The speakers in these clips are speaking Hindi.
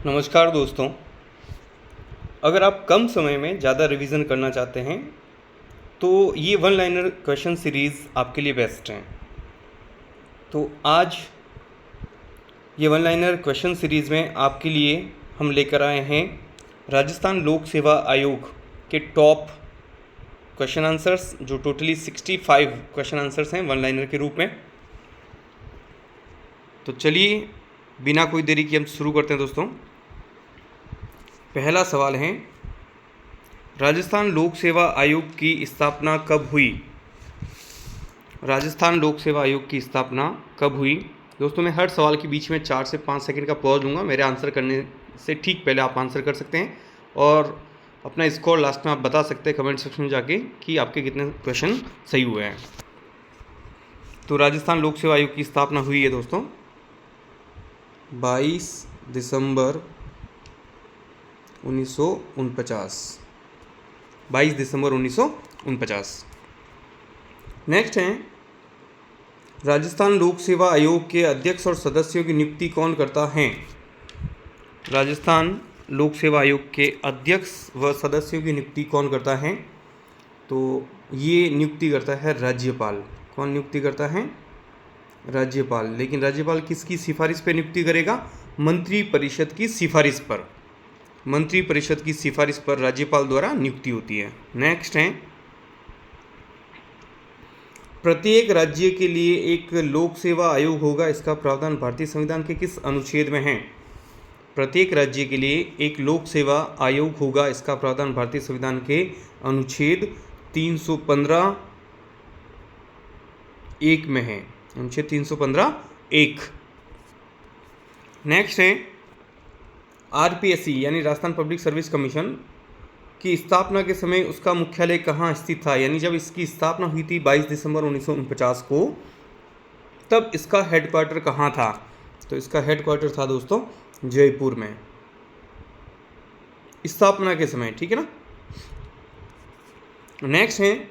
नमस्कार दोस्तों। अगर आप कम समय में ज़्यादा रिवीजन करना चाहते हैं तो ये वन लाइनर क्वेश्चन सीरीज़ आपके लिए बेस्ट हैं। तो आज ये वन लाइनर क्वेश्चन सीरीज़ में आपके लिए हम लेकर आए हैं राजस्थान लोक सेवा आयोग के टॉप क्वेश्चन आंसर्स, जो टोटली 65 क्वेश्चन आंसर्स हैं वन लाइनर के रूप में। तो चलिए बिना कोई देरी के हम शुरू करते हैं दोस्तों। पहला सवाल है, राजस्थान लोक सेवा आयोग की स्थापना कब हुई? राजस्थान लोक सेवा आयोग की स्थापना कब हुई? दोस्तों मैं हर सवाल के बीच में 4 से 5 सेकंड का पॉज लूँगा। मेरे आंसर करने से ठीक पहले आप आंसर कर सकते हैं और अपना स्कोर लास्ट में आप बता सकते हैं कमेंट सेक्शन में जाके कि आपके कितने क्वेश्चन सही हुए हैं। तो राजस्थान लोक सेवा आयोग की स्थापना हुई है दोस्तों 22 दिसंबर 1949। 22 दिसंबर 1949। नेक्स्ट है, राजस्थान लोक सेवा आयोग के अध्यक्ष और सदस्यों की नियुक्ति कौन करता है? राजस्थान लोक सेवा आयोग के अध्यक्ष व सदस्यों की नियुक्ति कौन करता है? तो ये नियुक्ति करता है राज्यपाल। कौन नियुक्ति करता है? राज्यपाल। लेकिन राज्यपाल किसकी सिफारिश पर नियुक्ति करेगा? मंत्री परिषद की सिफारिश पर। मंत्री परिषद की सिफारिश पर राज्यपाल द्वारा नियुक्ति होती है। नेक्स्ट है, प्रत्येक राज्य के लिए एक लोक सेवा आयोग होगा, इसका प्रावधान भारतीय संविधान के किस अनुच्छेद में है? प्रत्येक राज्य के लिए एक लोक सेवा आयोग होगा, इसका प्रावधान भारतीय संविधान के अनुच्छेद 315 1 में है। अनुच्छेद 315 1। नेक्स्ट है, आरपीएससी यानी राजस्थान पब्लिक सर्विस कमीशन की स्थापना के समय उसका मुख्यालय कहाँ स्थित था? यानी जब इसकी स्थापना हुई थी 22 दिसंबर 1949 को, तब इसका हेडक्वार्टर कहाँ था? तो इसका हेडक्वार्टर था दोस्तों जयपुर में, स्थापना के समय। ठीक है ना। नेक्स्ट है,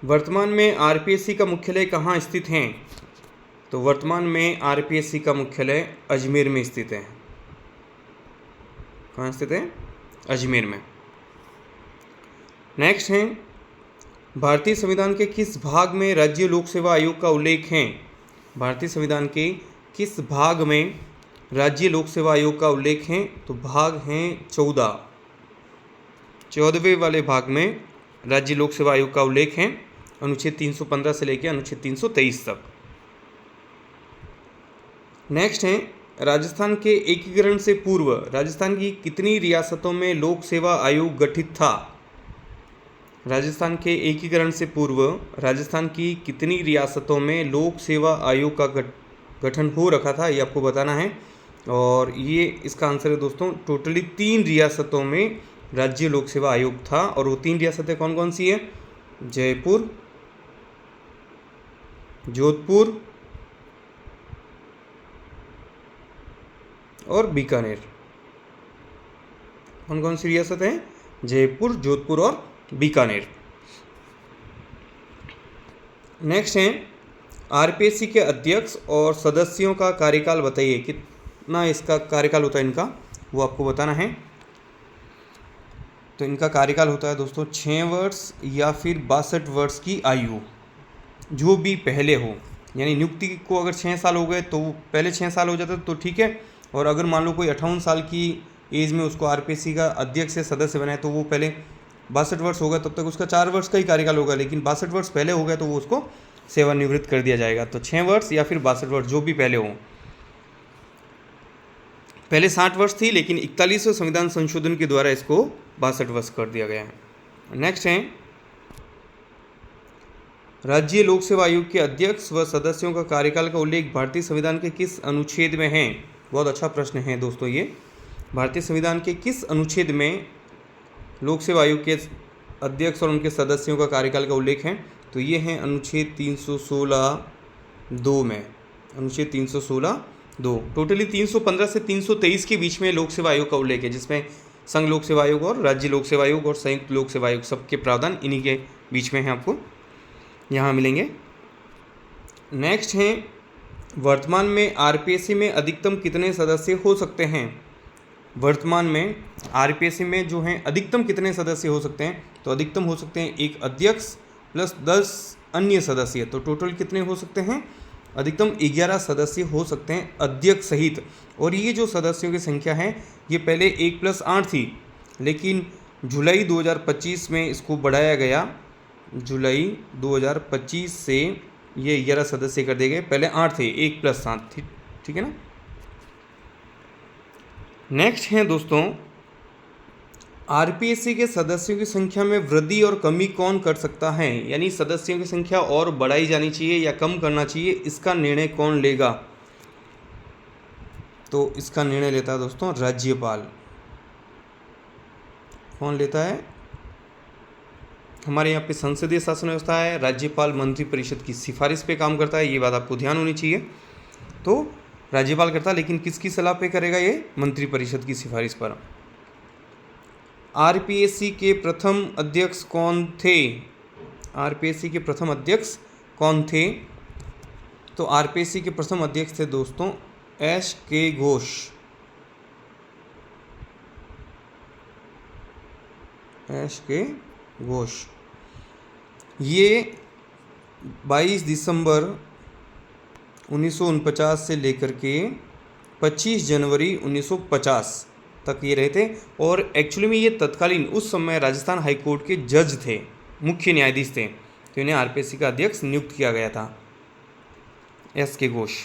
वर्तमान में आरपीएससी का मुख्यालय कहाँ स्थित है? तो वर्तमान में आरपीएससी का मुख्यालय अजमेर में स्थित है। कहाँ स्थित है? अजमेर में। नेक्स्ट है, भारतीय संविधान के किस भाग में राज्य लोक सेवा आयोग का उल्लेख है? भारतीय संविधान के किस भाग में राज्य लोक सेवा आयोग का उल्लेख है? तो भाग हैं 14। 14वें वाले भाग में राज्य लोक सेवा आयोग का उल्लेख है, अनुच्छेद 315 से लेकर अनुच्छेद 323 तक। नेक्स्ट है, राजस्थान के एकीकरण से पूर्व राजस्थान की कितनी रियासतों में लोक सेवा आयोग गठित था? राजस्थान के एकीकरण से पूर्व राजस्थान की कितनी रियासतों में लोक सेवा आयोग का गठन हो रखा था, ये आपको बताना है। और ये इसका आंसर है दोस्तों, टोटली 3 रियासतों में राज्य लोक सेवा आयोग था। और वो 3 रियासतें कौन कौन सी है? जयपुर, जोधपुर और बीकानेर। कौन कौन सी रियासत हैं? जयपुर, जोधपुर और बीकानेर। नेक्स्ट है, आरपीएससी के अध्यक्ष और सदस्यों का कार्यकाल बताइए। कितना इसका कार्यकाल होता है इनका, वो आपको बताना है। तो इनका कार्यकाल होता है दोस्तों 6 वर्ष या फिर 62 वर्ष की आयु, जो भी पहले हो। यानी नियुक्ति को अगर 6 साल हो गए तो पहले 6 साल हो जाता तो ठीक है। और अगर मान लो कोई 58 साल की एज में उसको आरपीएससी का अध्यक्ष या सदस्य बनाए तो वो पहले 62 वर्ष होगा, तब तक उसका 4 वर्ष का ही कार्यकाल होगा। लेकिन 62 वर्ष पहले हो गया तो वो उसको सेवानिवृत्त कर दिया जाएगा। तो 6 वर्ष या फिर 62 वर्ष, जो भी पहले हो। पहले 60 वर्ष थी, लेकिन 41वें संविधान संशोधन के द्वारा इसको 62 वर्ष कर दिया गया है। नेक्स्ट है, राज्य लोक सेवा आयोग के अध्यक्ष व सदस्यों का कार्यकाल का उल्लेख भारतीय संविधान के किस अनुच्छेद में है? बहुत अच्छा प्रश्न है दोस्तों ये। भारतीय संविधान के किस अनुच्छेद में लोक सेवा आयोग के अध्यक्ष और उनके सदस्यों का कार्यकाल का उल्लेख है? तो ये है अनुच्छेद 316(2) में। अनुच्छेद 316(2). टोटली 315 से 323 के बीच में लोक सेवा आयोग का उल्लेख है, जिसमें संघ लोक सेवा आयोग और राज्य लोक सेवा आयोग और संयुक्त लोक सेवा आयोग सबके प्रावधान इन्हीं के बीच में है, आपको यहाँ मिलेंगे। नेक्स्ट है, वर्तमान में आरपीएससी में अधिकतम कितने सदस्य हो सकते हैं? वर्तमान में आरपीएससी में जो हैं अधिकतम कितने सदस्य हो सकते हैं? तो अधिकतम हो सकते हैं एक अध्यक्ष प्लस 10 अन्य सदस्य। तो टोटल कितने हो सकते हैं? अधिकतम 11 सदस्य हो सकते हैं अध्यक्ष सहित। और ये जो सदस्यों की संख्या है ये पहले 1+8 थी, लेकिन जुलाई 2025 में इसको बढ़ाया गया। जुलाई 2025 से ये 11 सदस्य कर दिए गए, पहले 8 थे, 1+7 थी, ठीक है ना। नेक्स्ट है दोस्तों, आरपीएससी के सदस्यों की संख्या में वृद्धि और कमी कौन कर सकता है? यानी सदस्यों की संख्या और बढ़ाई जानी चाहिए या कम करना चाहिए, इसका निर्णय कौन लेगा? तो इसका निर्णय लेता है दोस्तों राज्यपाल। कौन लेता है? हमारे यहाँ पे संसदीय शासन व्यवस्था है, राज्यपाल मंत्रिपरिषद की सिफारिश पे काम करता है, ये बात आपको ध्यान होनी चाहिए। तो राज्यपाल करता है, लेकिन किसकी सलाह पे करेगा? ये मंत्रिपरिषद की सिफारिश पर। आरपीएससी के प्रथम अध्यक्ष कौन थे? आरपीएससी के प्रथम अध्यक्ष कौन थे? तो आरपीएससी के प्रथम अध्यक्ष थे दोस्तों एस.के. घोष। एस.के. घोष। ये 22 दिसंबर 1949 से लेकर के 25 जनवरी 1950 तक ये रहे थे। और एक्चुअली में ये तत्कालीन उस समय राजस्थान हाई कोर्ट के जज थे, मुख्य न्यायाधीश थे, तो इन्हें आरपीएससी का अध्यक्ष नियुक्त किया गया था, एस.के. घोष।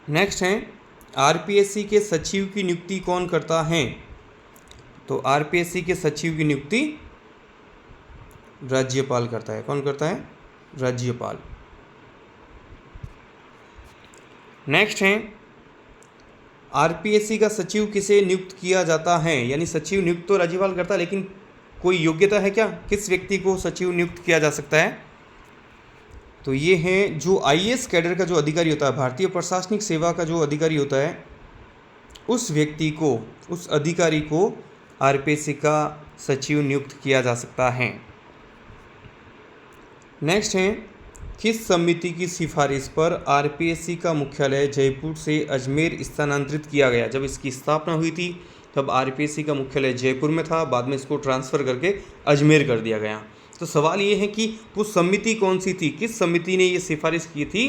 नेक्स्ट है, आरपीएससी के सचिव की नियुक्ति कौन करता है? तो आरपीएससी के सचिव की नियुक्ति राज्यपाल करता है। कौन करता है? राज्यपाल। नेक्स्ट है, आरपीएससी का सचिव किसे नियुक्त किया जाता है? यानी सचिव नियुक्त तो राज्यपाल करता है, लेकिन कोई योग्यता है क्या? किस व्यक्ति को सचिव नियुक्त किया जा सकता है? तो ये है जो आईएएस कैडर का जो अधिकारी होता है, भारतीय प्रशासनिक सेवा का जो अधिकारी होता है, उस व्यक्ति को, उस अधिकारी को आरपीएससी का सचिव नियुक्त किया जा सकता है। नेक्स्ट है, किस समिति की सिफारिश पर आरपीएससी का मुख्यालय जयपुर से अजमेर स्थानांतरित किया गया? जब इसकी स्थापना हुई थी तब आरपीएससी का मुख्यालय जयपुर में था, बाद में इसको ट्रांसफ़र करके अजमेर कर दिया गया। तो सवाल ये है कि वो समिति कौन सी थी? किस समिति ने ये सिफारिश की थी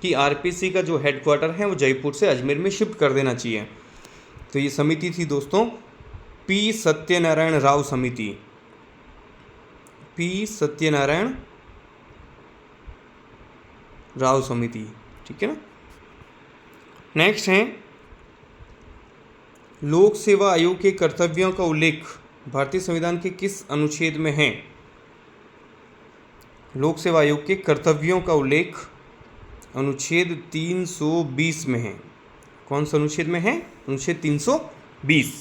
कि आरपीएससी का जो हेडक्वार्टर है वो जयपुर से अजमेर में शिफ्ट कर देना चाहिए? तो ये समिति थी दोस्तों पी. सत्यनारायण राव समिति। पी. सत्यनारायण राव समिति, ठीक है ना। नेक्स्ट है, लोक सेवा आयोग के कर्तव्यों का उल्लेख भारतीय संविधान के किस अनुच्छेद में है? लोक सेवा आयोग के कर्तव्यों का उल्लेख अनुच्छेद 320 में है। कौन सा अनुच्छेद में है? अनुच्छेद 320।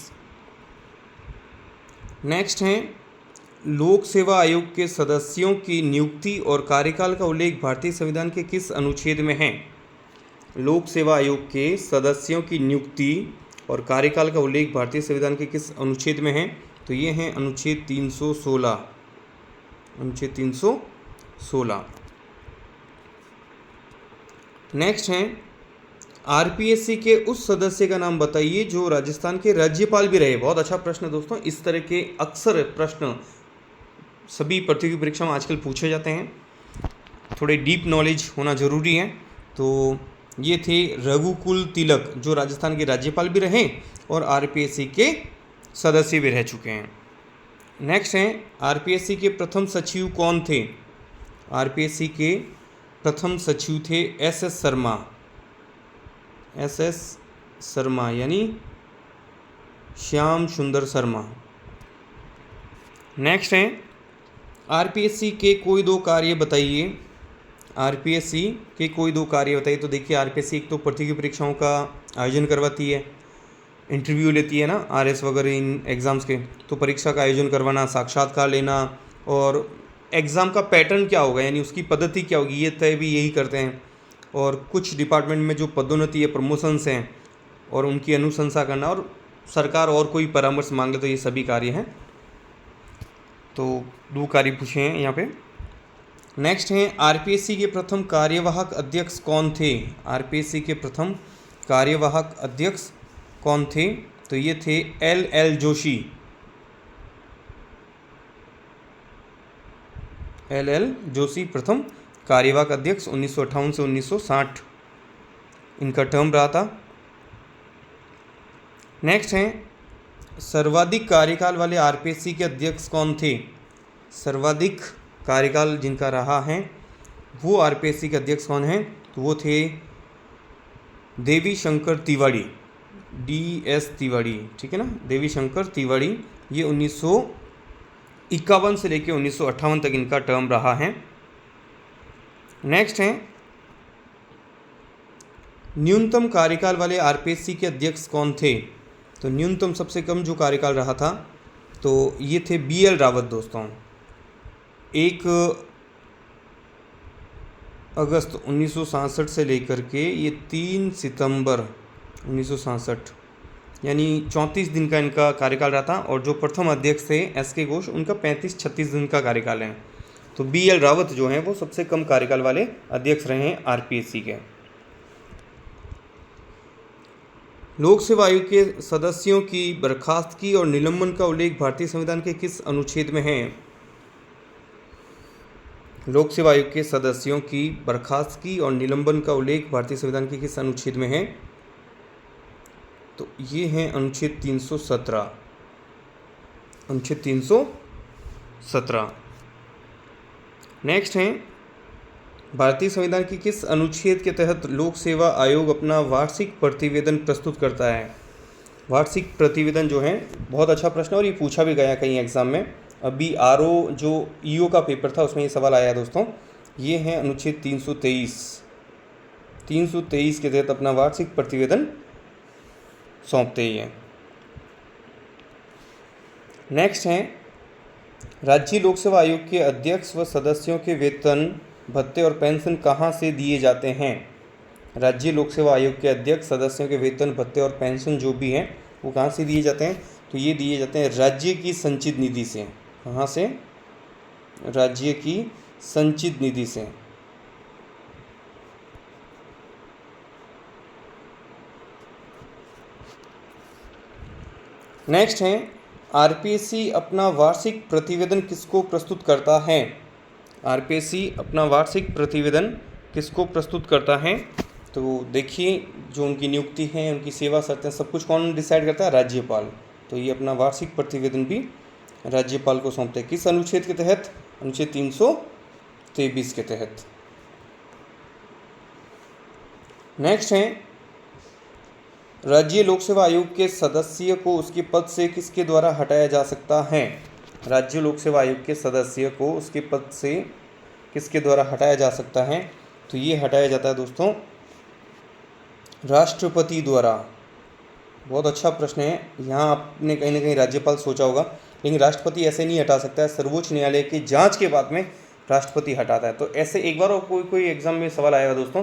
नेक्स्ट है, लोक सेवा आयोग के सदस्यों की नियुक्ति और कार्यकाल का उल्लेख भारतीय संविधान के किस अनुच्छेद में है? लोक सेवा आयोग के सदस्यों की नियुक्ति और कार्यकाल का उल्लेख भारतीय संविधान के किस अनुच्छेद में है? तो ये है अनुच्छेद 316। अनुच्छेद 316। नेक्स्ट है, आरपीएससी के उस सदस्य का नाम बताइए जो राजस्थान के राज्यपाल भी रहे। बहुत अच्छा प्रश्न दोस्तों, इस तरह के अक्सर प्रश्न सभी प्रतियोगी परीक्षा में आजकल पूछे जाते हैं, थोड़े डीप नॉलेज होना ज़रूरी है। तो ये थे रघुकुल तिलक, जो राजस्थान के राज्यपाल भी रहे और आरपीएससी के सदस्य भी रह चुके हैं। नेक्स्ट है, आरपीएससी के प्रथम सचिव कौन थे? आरपीएससी के प्रथम सचिव थे एस.एस. शर्मा। एस.एस. शर्मा यानी श्याम सुंदर शर्मा। नेक्स्ट है, आरपीएससी के कोई दो कार्य बताइए। आरपीएससी के कोई दो कार्य बताइए। तो देखिए, आरपीएससी एक तो प्रतियोगी परीक्षाओं का आयोजन करवाती है, इंटरव्यू लेती है ना आरएस वगैरह इन एग्ज़ाम्स के, तो परीक्षा का आयोजन करवाना, साक्षात्कार लेना, और एग्ज़ाम का पैटर्न क्या होगा यानी उसकी पद्धति क्या होगी ये तय भी यही करते हैं। और कुछ डिपार्टमेंट में जो पदोन्नति है, प्रमोशंस हैं, और उनकी अनुशंसा करना, और सरकार और कोई परामर्श मांगे तो ये सभी कार्य हैं। तो दो कार्य पूछे हैं यहाँ पे। नेक्स्ट हैं, आरपीएससी के प्रथम कार्यवाहक अध्यक्ष कौन थे? आरपीएससी के प्रथम कार्यवाहक अध्यक्ष कौन थे? तो ये थे एल जोशी। एल जोशी प्रथम कार्यवाहक अध्यक्ष 1958 से 1960 इनका टर्म रहा था। नेक्स्ट है सर्वाधिक कार्यकाल वाले आरपीएससी के अध्यक्ष कौन थे? सर्वाधिक कार्यकाल जिनका रहा है वो आरपीएससी के अध्यक्ष कौन हैं? तो वो थे देवी शंकर तिवारी, DS तिवारी, ठीक है ना, देवी शंकर तिवारी। ये 1951 से लेकर 1958 तक इनका टर्म रहा है। नेक्स्ट है न्यूनतम कार्यकाल वाले आरपीएससी के अध्यक्ष कौन थे? तो न्यूनतम सबसे कम जो कार्यकाल रहा था तो ये थे BL रावत दोस्तों। 1 अगस्त 1967 से लेकर के ये 3 सितंबर 1967 यानी 34 दिन का इनका कार्यकाल रहा था। और जो प्रथम अध्यक्ष थे SK घोष, उनका 35-36 दिन का कार्यकाल है। तो BL रावत जो हैं वो सबसे कम कार्यकाल वाले अध्यक्ष रहे हैं आरपीएससी के। लोक सेवा आयोग के सदस्यों की बर्खास्तगी और निलंबन का उल्लेख भारतीय संविधान के किस अनुच्छेद में है? लोक सेवा आयोग के सदस्यों की बर्खास्तगी और निलंबन का उल्लेख भारतीय संविधान के किस अनुच्छेद में है? तो ये है अनुच्छेद 317। अनुच्छेद 317। नेक्स्ट है भारतीय संविधान की किस अनुच्छेद के तहत लोक सेवा आयोग अपना वार्षिक प्रतिवेदन प्रस्तुत करता है? वार्षिक प्रतिवेदन जो है बहुत अच्छा प्रश्न है और ये पूछा भी गया कहीं एग्जाम में। अभी RO जो EO का पेपर था उसमें ये सवाल आया दोस्तों। ये है अनुच्छेद 323। 323 के तहत अपना वार्षिक प्रतिवेदन सौंपते ही हैं। नेक्स्ट है राज्य लोक सेवा आयोग के अध्यक्ष व सदस्यों के वेतन भत्ते और पेंशन कहाँ से दिए जाते हैं? राज्य लोक सेवा आयोग के अध्यक्ष सदस्यों के वेतन भत्ते और पेंशन जो भी हैं वो कहाँ से दिए जाते हैं? तो ये दिए जाते हैं राज्य की संचित निधि से। कहाँ से? राज्य की संचित निधि से। नेक्स्ट है आरपीएससी अपना वार्षिक प्रतिवेदन किसको प्रस्तुत करता है? आरपीएससी अपना वार्षिक प्रतिवेदन किसको प्रस्तुत करता है? तो देखिए जो उनकी नियुक्ति है, उनकी सेवा शर्तें, सब कुछ कौन डिसाइड करता है? राज्यपाल। तो ये अपना वार्षिक प्रतिवेदन भी राज्यपाल को सौंपते हैं। किस अनुच्छेद के तहत? अनुच्छेद 323 के तहत। नेक्स्ट है राज्य लोक सेवा आयोग के सदस्य को उसके पद से किसके द्वारा हटाया जा सकता है? राज्य लोक सेवा आयोग के सदस्य को उसके पद से किसके द्वारा हटाया जा सकता है? तो ये हटाया जाता है दोस्तों राष्ट्रपति द्वारा। बहुत अच्छा प्रश्न है। यहाँ आपने कहीं ना कहीं राज्यपाल सोचा होगा, लेकिन राष्ट्रपति ऐसे नहीं हटा सकता है। सर्वोच्च न्यायालय की जांच के बाद में राष्ट्रपति हटाता है। तो ऐसे एक बार और कोई एग्जाम में सवाल आएगा दोस्तों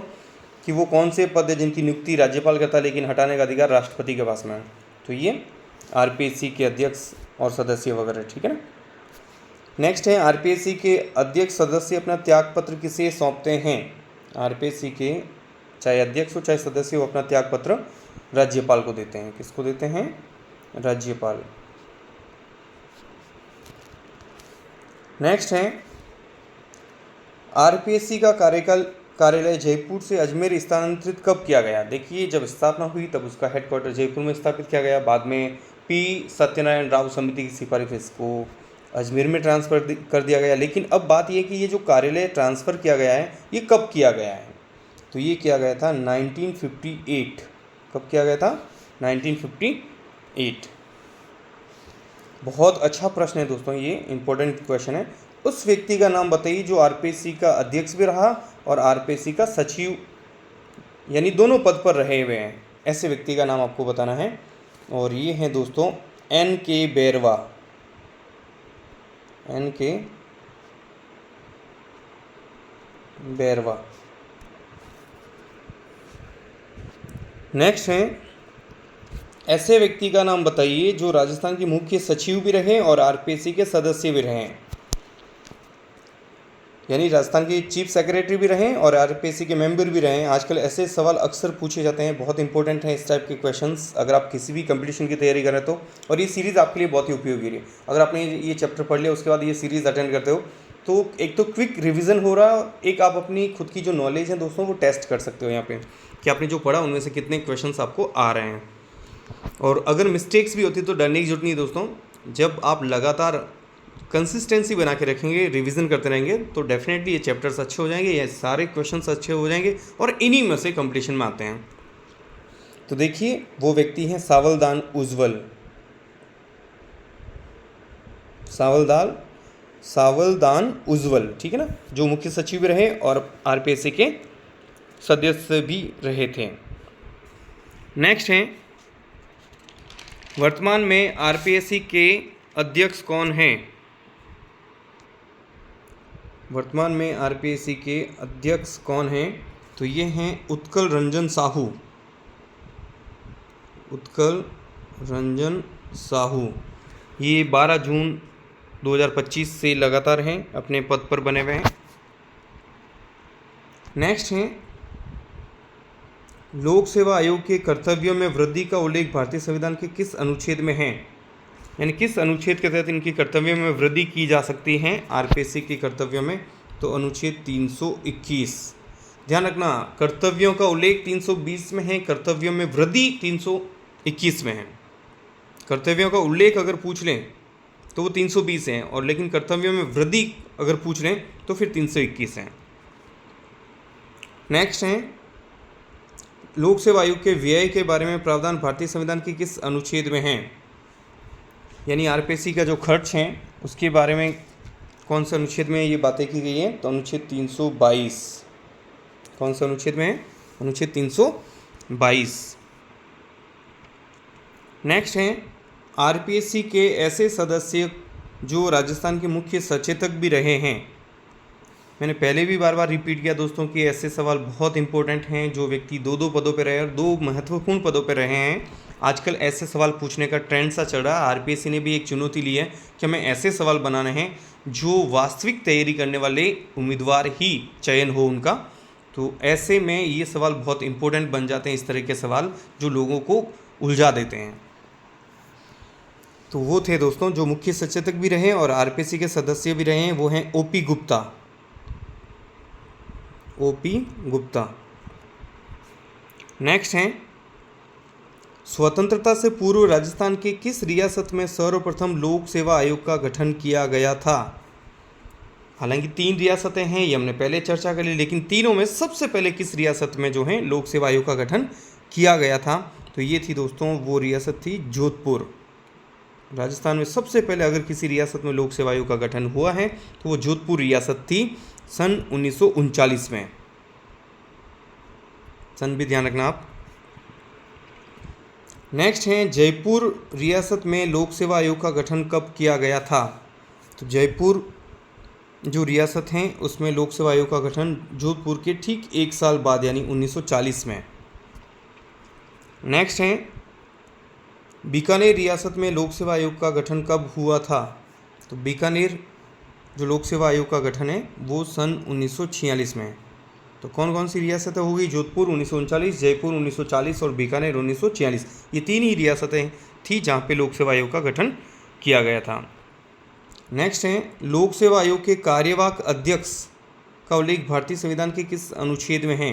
कि वो कौन से पद है जिनकी नियुक्ति राज्यपाल करता है लेकिन हटाने का अधिकार राष्ट्रपति के पास में है। तो ये आरपीएससी के अध्यक्ष और सदस्य वगैरह, ठीक है ना। नेक्स्ट है आरपीएससी के अध्यक्ष सदस्य अपना त्यागपत्र किसे सौंपते हैं? आरपीएससी के चाहे अध्यक्ष हो चाहे सदस्य हो अपना त्यागपत्र राज्यपाल को देते हैं। किसको देते हैं? राज्यपाल। नेक्स्ट है आरपीएससी का कार्यालय जयपुर से अजमेर स्थानांतरित कब किया गया? देखिए जब स्थापना हुई तब उसका हेडक्वार्टर जयपुर में स्थापित किया गया। बाद में P सत्यनारायण राव समिति की सिफारिश से इसको अजमेर में ट्रांसफ़र कर दिया गया। लेकिन अब बात यह कि ये जो कार्यालय ट्रांसफ़र किया गया है ये कब किया गया है? तो ये किया गया था 1958। कब किया गया था? 1958। बहुत अच्छा प्रश्न है दोस्तों, ये इम्पोर्टेंट क्वेश्चन है। उस व्यक्ति का नाम बताइए जो आरपीएससी का अध्यक्ष भी रहा और आरपीएससी का सचिव यानी दोनों पद पर रहे हुए हैं। ऐसे व्यक्ति का नाम आपको बताना है और ये है दोस्तों N.K. Bairwa. N.K. Bairwa. Next है ऐसे व्यक्ति का नाम बताइए जो राजस्थान के मुख्य सचिव भी रहे और आरपीएससी के सदस्य भी रहे। यानी राजस्थान के चीफ सेक्रेटरी भी रहें और आरपीएससी के मेंबर भी रहें। आजकल ऐसे सवाल अक्सर पूछे जाते हैं, बहुत इंपॉर्टेंट हैं इस टाइप के क्वेश्चंस अगर आप किसी भी कंपटीशन की तैयारी कर रहे हो तो। और ये सीरीज़ आपके लिए बहुत ही उपयोगी है। अगर आपने ये चैप्टर पढ़ लिया उसके बाद ये सीरीज़ अटेंड करते हो तो एक तो क्विक रिविज़न हो रहा है, एक आप अपनी खुद की जो नॉलेज है दोस्तों वो टेस्ट कर सकते हो यहाँ पे कि आपने जो पढ़ा उनमें से कितने क्वेश्चंस आपको आ रहे हैं। और अगर मिस्टेक्स भी होती तो डरने की जरूरत नहीं दोस्तों। जब आप लगातार कंसिस्टेंसी बना के रखेंगे, रिवीजन करते रहेंगे तो डेफिनेटली ये चैप्टर्स अच्छे हो जाएंगे, ये सारे क्वेश्चंस अच्छे हो जाएंगे और इन्हीं में से कंपटीशन में आते हैं। तो देखिए वो व्यक्ति हैं सावलदान उज्ज्वल, सावलदान उज्ज्वल, ठीक है ना, जो मुख्य सचिव रहे और आरपीएससी के सदस्य भी रहे थे। नेक्स्ट हैं, वर्तमान में आरपीएससी के अध्यक्ष कौन हैं? वर्तमान में आरपीएससी के अध्यक्ष कौन हैं? तो ये हैं उत्कल रंजन साहू, उत्कल रंजन साहू। ये 12 जून 2025 से लगातार हैं अपने पद पर बने हुए हैं। नेक्स्ट हैं, लोक सेवा आयोग के कर्तव्यों में वृद्धि का उल्लेख भारतीय संविधान के किस अनुच्छेद में है? यानी किस अनुच्छेद के तहत इनकी कर्तव्यों में वृद्धि की जा सकती है आरपीएससी के कर्तव्यों में? तो अनुच्छेद 321। ध्यान रखना, कर्तव्यों का उल्लेख 320 में है, कर्तव्यों में वृद्धि 321 में है। कर्तव्यों का उल्लेख अगर पूछ लें तो वो 320 हैं और लेकिन कर्तव्यों में वृद्धि अगर पूछ लें तो फिर 321 हैं। नेक्स्ट हैं, लोक सेवा आयोग के व्यय के बारे में प्रावधान भारतीय संविधान के किस अनुच्छेद में है? यानी आरपीएससी का जो खर्च है उसके बारे में कौन से अनुच्छेद में ये बातें की गई हैं? तो अनुच्छेद 322। कौन सा अनुच्छेद में है? अनुच्छेद 322। नेक्स्ट हैं, आरपीएससी के ऐसे सदस्य जो राजस्थान के मुख्य सचेतक भी रहे हैं। मैंने पहले भी बार बार रिपीट किया दोस्तों कि ऐसे सवाल बहुत इंपॉर्टेंट हैं, जो व्यक्ति 2 पदों पर रहे और 2 महत्वपूर्ण पदों पर रहे हैं। आजकल ऐसे सवाल पूछने का ट्रेंड सा चल रहा है। आरपीएससी ने भी एक चुनौती ली है कि हमें ऐसे सवाल बनाने हैं जो वास्तविक तैयारी करने वाले उम्मीदवार ही चयन हो उनका। तो ऐसे में ये सवाल बहुत इंपॉर्टेंट बन जाते हैं, इस तरह के सवाल जो लोगों को उलझा देते हैं। तो वो थे दोस्तों जो मुख्य सचेतक भी रहे और आरपीएससी के सदस्य भी रहे हैं, वो हैं OP Gupta, OP Gupta. Next हैं, स्वतंत्रता से पूर्व राजस्थान के किस रियासत में सर्वप्रथम लोक सेवा आयोग का गठन किया गया था? हालांकि 3 रियासतें हैं, ये हमने पहले चर्चा कर ली, लेकिन तीनों में सबसे पहले किस रियासत में जो है लोक सेवा आयोग का गठन किया गया था? तो ये थी दोस्तों, वो रियासत थी जोधपुर। राजस्थान में सबसे पहले अगर किसी रियासत में लोक सेवा आयोग का गठन हुआ है तो वो जोधपुर रियासत थी सन 1939 में। सन भी ध्यान रखना आप। नेक्स्ट हैं, जयपुर रियासत में लोक सेवा आयोग का गठन कब किया गया था? तो जयपुर जो रियासत है उसमें लोक सेवा आयोग का गठन जोधपुर के ठीक 1 साल बाद यानी 1940 में। नेक्स्ट हैं, बीकानेर रियासत में लोक सेवा आयोग का गठन कब हुआ था? तो बीकानेर जो लोक सेवा आयोग का गठन है वो सन 1946 में। तो कौन कौन सी रियासतें होगी? जोधपुर 1939, जयपुर 1940 और बीकानेर 1946। ये 3 ही रियासतें थी जहाँ पे लोक सेवा आयोग का गठन किया गया था। नेक्स्ट है, लोक सेवा आयोग के कार्यवाहक अध्यक्ष का उल्लेख भारतीय संविधान के किस अनुच्छेद में है?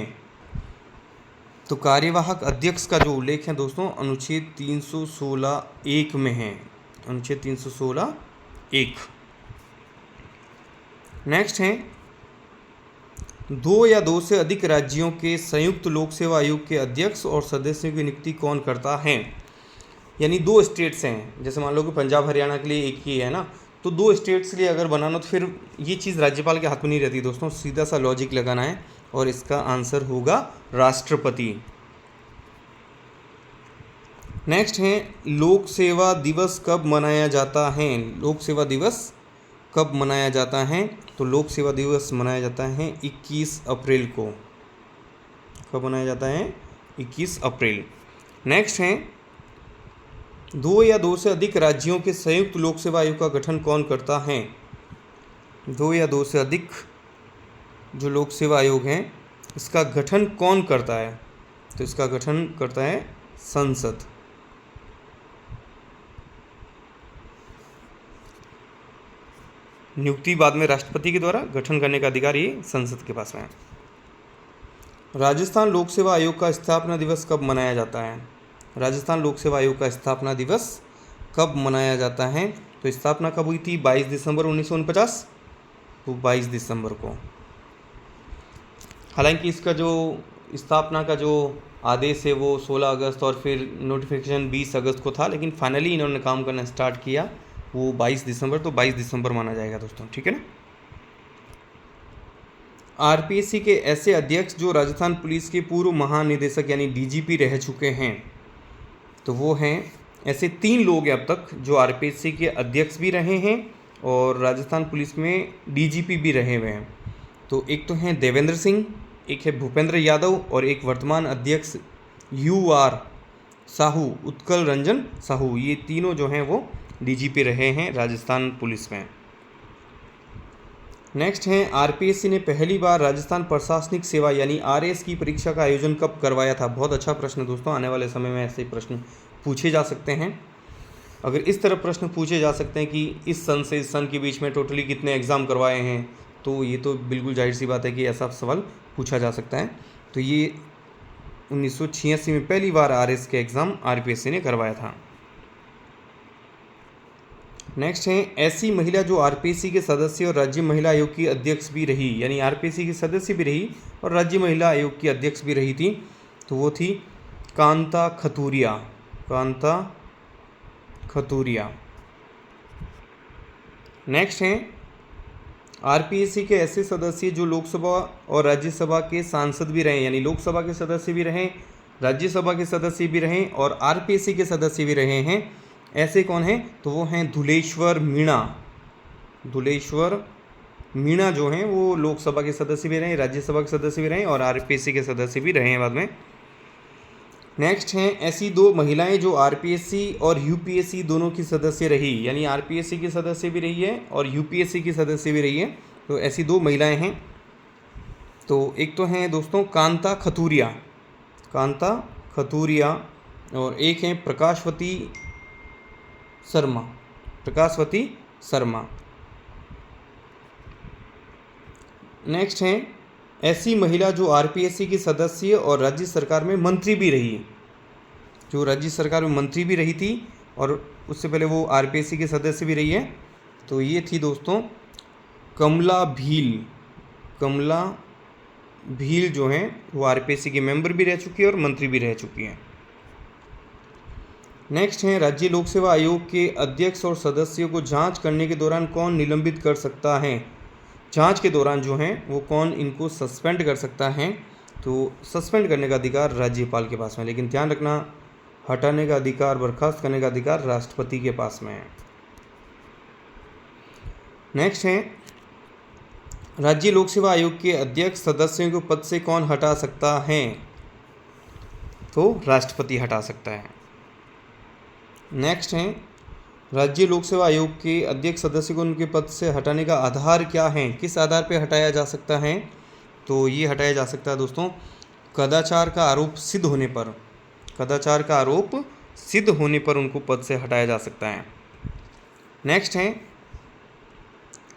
तो कार्यवाहक अध्यक्ष का जो उल्लेख है दोस्तों अनुच्छेद 316(1) में है, अनुच्छेद 316(1). नेक्स्ट है, 2 या 2 से अधिक राज्यों के संयुक्त लोक सेवा आयोग के अध्यक्ष और सदस्यों की नियुक्ति कौन करता है? यानी 2 स्टेट्स हैं, जैसे मान लो कि पंजाब हरियाणा के लिए एक ही है ना, तो 2 स्टेट्स के लिए अगर बनाना तो फिर ये चीज़ राज्यपाल के हाथ में नहीं रहती दोस्तों, सीधा सा लॉजिक लगाना है और इसका आंसर होगा राष्ट्रपति। नेक्स्ट है, लोक सेवा दिवस कब मनाया जाता है? लोक सेवा दिवस कब मनाया जाता है? तो लोक सेवा दिवस मनाया जाता है 21 अप्रैल को। कब मनाया जाता है? 21 अप्रैल। नेक्स्ट है, 2 या 2 से अधिक राज्यों के संयुक्त लोक सेवा आयोग का गठन कौन करता है? 2 या 2 से अधिक जो लोक सेवा आयोग है इसका गठन कौन करता है? तो इसका गठन करता है संसद। नियुक्ति बाद में राष्ट्रपति के द्वारा, गठन करने का अधिकार ये संसद के पास में है। राजस्थान लोक सेवा आयोग का स्थापना दिवस कब मनाया जाता है? राजस्थान लोक सेवा आयोग का स्थापना दिवस कब मनाया जाता है? तो स्थापना कब हुई थी? 22 दिसंबर 1949, तो 22 दिसंबर को। हालांकि इसका जो स्थापना का जो आदेश है वो 16 अगस्त और फिर नोटिफिकेशन 20 अगस्त को था, लेकिन फाइनली इन्होंने काम करना स्टार्ट किया वो 22 दिसंबर, तो 22 दिसंबर माना जाएगा दोस्तों, ठीक है ना। आरपीएससी के ऐसे अध्यक्ष जो राजस्थान पुलिस के पूर्व महानिदेशक यानी डीजीपी रह चुके हैं, तो वो हैं, ऐसे 3 लोग हैं अब तक जो आरपीएससी के अध्यक्ष भी रहे हैं और राजस्थान पुलिस में डीजीपी भी रहे हुए हैं। तो एक तो हैं देवेंद्र सिंह, एक है भूपेंद्र यादव और एक वर्तमान अध्यक्ष यूआर साहू, उत्कल रंजन साहू। ये तीनों जो हैं वो डीजीपी रहे हैं राजस्थान पुलिस में। नेक्स्ट हैं, आरपीएससी ने पहली बार राजस्थान प्रशासनिक सेवा यानी आरएएस की परीक्षा का आयोजन कब करवाया था? बहुत अच्छा प्रश्न दोस्तों, आने वाले समय में ऐसे प्रश्न पूछे जा सकते हैं। अगर इस तरह प्रश्न पूछे जा सकते हैं कि इस सन से इस सन के बीच में टोटली कितने एग्ज़ाम करवाए हैं, तो ये तो बिल्कुल जाहिर सी बात है कि ऐसा सवाल पूछा जा सकता है। तो ये 1986 में पहली बार आरएएस के एग्ज़ाम आरपीएससी ने करवाया था। नेक्स्ट है, ऐसी महिला जो आरपीएससी के सदस्य और राज्य महिला आयोग की अध्यक्ष भी रही, यानी आरपीएससी की सदस्य भी रही और राज्य महिला आयोग की अध्यक्ष भी रही थी, तो वो थी कांता खतूरिया। कांता खतूरिया। नेक्स्ट हैं, आरपीएससी के ऐसे सदस्य जो लोकसभा और राज्यसभा के सांसद भी रहे, यानी लोकसभा के सदस्य भी रहें, राज्यसभा के सदस्य भी रहें और आरपीएससी के सदस्य भी रहे हैं, ऐसे कौन हैं? तो वो हैं धुलेश्वर मीणा। धुलेश्वर मीणा जो हैं वो लोकसभा के सदस्य भी रहे, राज्यसभा के सदस्य भी रहे और आरपीएससी के सदस्य भी रहे हैं बाद में। नेक्स्ट हैं, ऐसी 2 महिलाएं जो आरपीएससी और यूपीएससी दोनों की सदस्य रही, यानी आरपीएससी की सदस्य भी रही है और यूपीएससी की सदस्य भी रही है, तो ऐसी 2 महिलाएं हैं। तो एक तो हैं दोस्तों कांता खतूरिया, कांता खतूरिया, और एक हैं प्रकाशवती शर्मा, प्रकाशवती शर्मा। नेक्स्ट हैं, ऐसी महिला जो आरपीएससी की सदस्य और राज्य सरकार में मंत्री भी रही, जो राज्य सरकार में मंत्री भी रही थी और उससे पहले वो आरपीएससी के सदस्य भी रही है, तो ये थी दोस्तों कमला भील। कमला भील जो हैं वो आरपीएससी के मेंबर भी रह चुकी है और मंत्री भी रह चुकी हैं। नेक्स्ट हैं, राज्य लोक सेवा आयोग के अध्यक्ष और सदस्यों को जांच करने के दौरान कौन निलंबित कर सकता है? जांच के दौरान जो हैं वो कौन इनको सस्पेंड कर सकता है? तो सस्पेंड करने का अधिकार राज्यपाल के पास में, लेकिन ध्यान रखना हटाने का अधिकार, बर्खास्त करने का अधिकार राष्ट्रपति के पास में है। नेक्स्ट है, राज्य लोक सेवा आयोग के अध्यक्ष सदस्यों को पद से कौन हटा सकता है? तो राष्ट्रपति हटा सकता है। नेक्स्ट है, राज्य लोक सेवा आयोग के अध्यक्ष सदस्य को उनके पद से हटाने का आधार क्या है? किस आधार पर हटाया जा सकता है? तो ये हटाया जा सकता है दोस्तों कदाचार का आरोप सिद्ध होने पर। कदाचार का आरोप सिद्ध होने पर उनको पद से हटाया जा सकता है। नेक्स्ट है,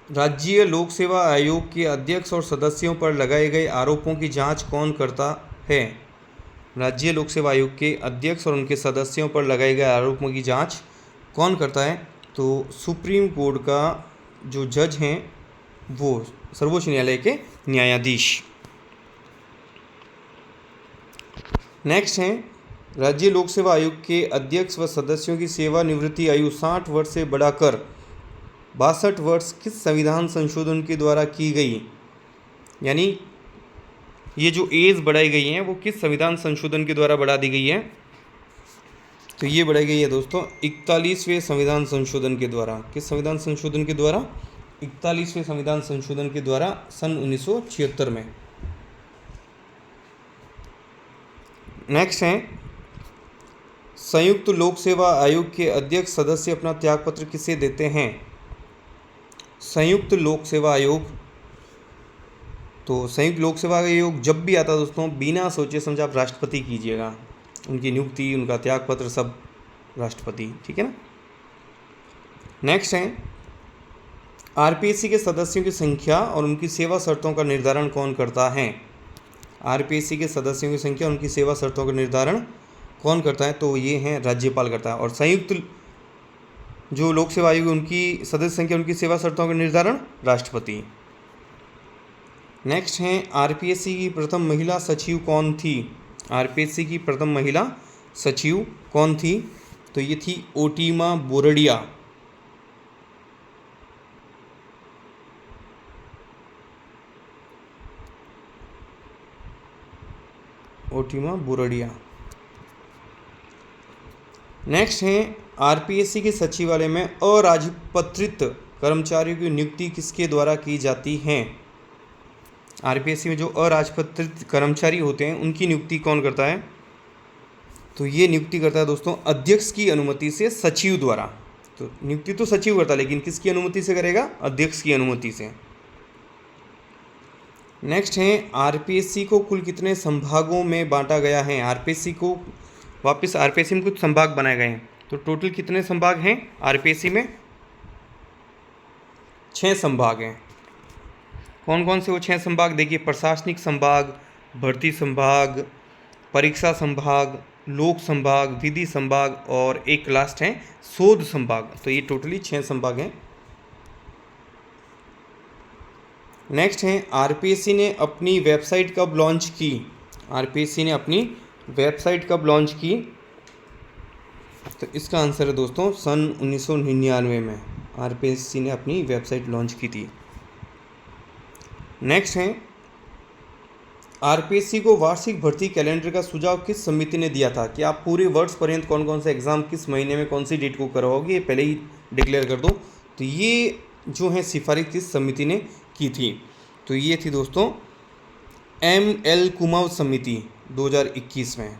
राज्य लोक सेवा आयोग के अध्यक्ष और सदस्यों पर लगाए गए आरोपों की जांच कौन करता है? राज्य लोक सेवा आयोग के अध्यक्ष और उनके सदस्यों पर लगाए गए आरोपों की जांच कौन करता है? तो सुप्रीम कोर्ट का जो जज हैं वो सर्वोच्च न्यायालय के न्यायाधीश। नेक्स्ट हैं, राज्य लोक सेवा आयोग के अध्यक्ष व सदस्यों की सेवानिवृत्ति आयु 60 वर्ष से बढ़ाकर 62 वर्ष किस संविधान संशोधन के द्वारा की गई? यानी ये जो एज बढ़ाई गई है वो किस संविधान संशोधन के द्वारा बढ़ा दी गई है? तो ये बढ़ाई गई है दोस्तों 41वें संविधान संशोधन के द्वारा। किस संविधान संशोधन के द्वारा? 41वें संविधान संशोधन के द्वारा सन 1976 में। नेक्स्ट है, संयुक्त लोक सेवा आयोग के अध्यक्ष सदस्य अपना त्यागपत्र किसे देते हैं? संयुक्त लोक सेवा आयोग, तो तो संयुक्त लोक सेवा आयोग जब भी आता है दोस्तों, बिना सोचे समझे आप राष्ट्रपति कीजिएगा, उनकी नियुक्ति, उनका त्यागपत्र सब राष्ट्रपति, ठीक है ना। नेक्स्ट है, आरपीएससी के सदस्यों की संख्या और उनकी सेवा शर्तों का निर्धारण कौन करता है। आरपीएससी के सदस्यों की संख्या और उनकी सेवा शर्तों का निर्धारण कौन करता है, तो ये हैं राज्यपाल करता है। और संयुक्त जो लोक सेवा आयोग उनकी सदस्य संख्या, उनकी सेवा शर्तों का निर्धारण राष्ट्रपति। नेक्स्ट हैं, आरपीएससी की प्रथम महिला सचिव कौन थी। आरपीएससी की प्रथम महिला सचिव कौन थी, तो ये थी ओटीमा बोरडिया। ओटीमा बोरडिया। नेक्स्ट हैं, आरपीएससी के सचिवालय में अराजपत्रित कर्मचारियों की नियुक्ति किसके द्वारा की जाती है। आरपीएससी में जो अराजपत्रित कर्मचारी होते हैं उनकी नियुक्ति कौन करता है, तो ये नियुक्ति करता है दोस्तों अध्यक्ष की अनुमति से सचिव द्वारा। तो नियुक्ति तो सचिव करता है, लेकिन किसकी अनुमति से करेगा, अध्यक्ष की अनुमति से। नेक्स्ट है, आरपीएससी को कुल कितने संभागों में बांटा गया है। आरपीएससी को वापस आरपीएससी में कुछ संभाग बनाए गए हैं, तो टोटल कितने संभाग हैं आरपीएससी में, 6 संभाग हैं। कौन कौन से वो 6 संभाग, देखिए, प्रशासनिक संभाग, भर्ती संभाग, परीक्षा संभाग, लोक संभाग, विधि संभाग और एक लास्ट है शोध संभाग। तो ये टोटली 6 संभाग हैं। नेक्स्ट है, आरपीएससी ने अपनी वेबसाइट कब लॉन्च की। आरपीएससी ने अपनी वेबसाइट कब लॉन्च की, तो इसका आंसर है दोस्तों सन 1999 में आरपीएससी ने अपनी वेबसाइट लॉन्च की थी। नेक्स्ट है, आरपीएससी को वार्षिक भर्ती कैलेंडर का सुझाव किस समिति ने दिया था, कि आप पूरे वर्ष पर्यंत कौन कौन से एग्ज़ाम किस महीने में कौन सी डेट को करवाओगे, ये पहले ही डिक्लेयर कर दो। तो ये जो है सिफारिश किस समिति ने की थी, तो ये थी दोस्तों एम.एल. कुमावत समिति 2021 में।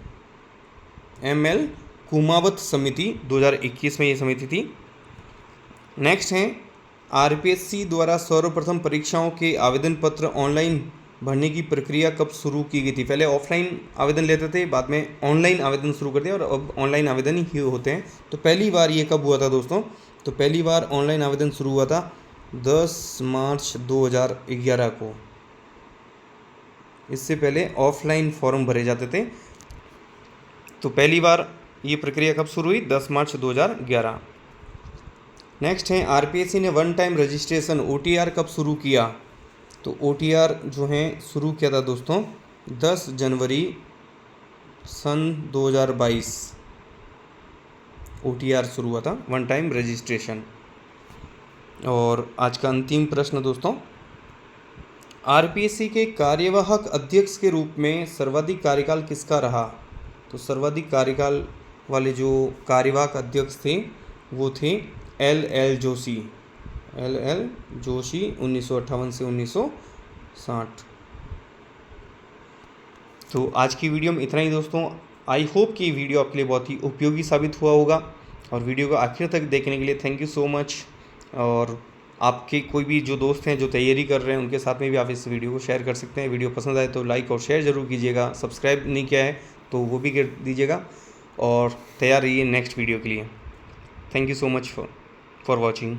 एम.एल. कुमावत समिति 2021 में ये समिति थी। नेक्स्ट है, आरपीएससी द्वारा सर्वप्रथम परीक्षाओं के आवेदन पत्र ऑनलाइन भरने की प्रक्रिया कब शुरू की गई थी। पहले ऑफलाइन आवेदन लेते थे, बाद में ऑनलाइन आवेदन शुरू कर दिया और अब ऑनलाइन आवेदन ही होते हैं। तो पहली बार ये कब हुआ था दोस्तों, तो पहली बार ऑनलाइन आवेदन शुरू हुआ था 10 मार्च 2011 को। इससे पहले ऑफलाइन फॉर्म भरे जाते थे। तो पहली बार ये प्रक्रिया कब शुरू हुई, 10 मार्च 2011। नेक्स्ट है, आरपीएससी ने वन टाइम रजिस्ट्रेशन ओटीआर कब शुरू किया, तो ओटीआर जो है शुरू किया था दोस्तों 10 जनवरी सन 2022। ओटीआर शुरू हुआ था, वन टाइम रजिस्ट्रेशन। और आज का अंतिम प्रश्न दोस्तों, आरपीएससी के कार्यवाहक अध्यक्ष के रूप में सर्वाधिक कार्यकाल किसका रहा। तो सर्वाधिक कार्यकाल वाले जो कार्यवाहक अध्यक्ष थे वो थे एल.एल. जोशी। एल.एल. जोशी 1958 से 1960। तो आज की वीडियो में इतना ही दोस्तों। आई होप कि वीडियो आपके लिए बहुत ही उपयोगी साबित हुआ होगा, और वीडियो को आखिर तक देखने के लिए थैंक यू सो मच। और आपके कोई भी जो दोस्त हैं जो तैयारी कर रहे हैं उनके साथ में भी आप इस वीडियो को शेयर कर सकते हैं। वीडियो पसंद आए तो लाइक और शेयर ज़रूर कीजिएगा। सब्सक्राइब नहीं किया है तो वो भी कर दीजिएगा, और तैयार रहिए नेक्स्ट वीडियो के लिए। Thank you so much for watching.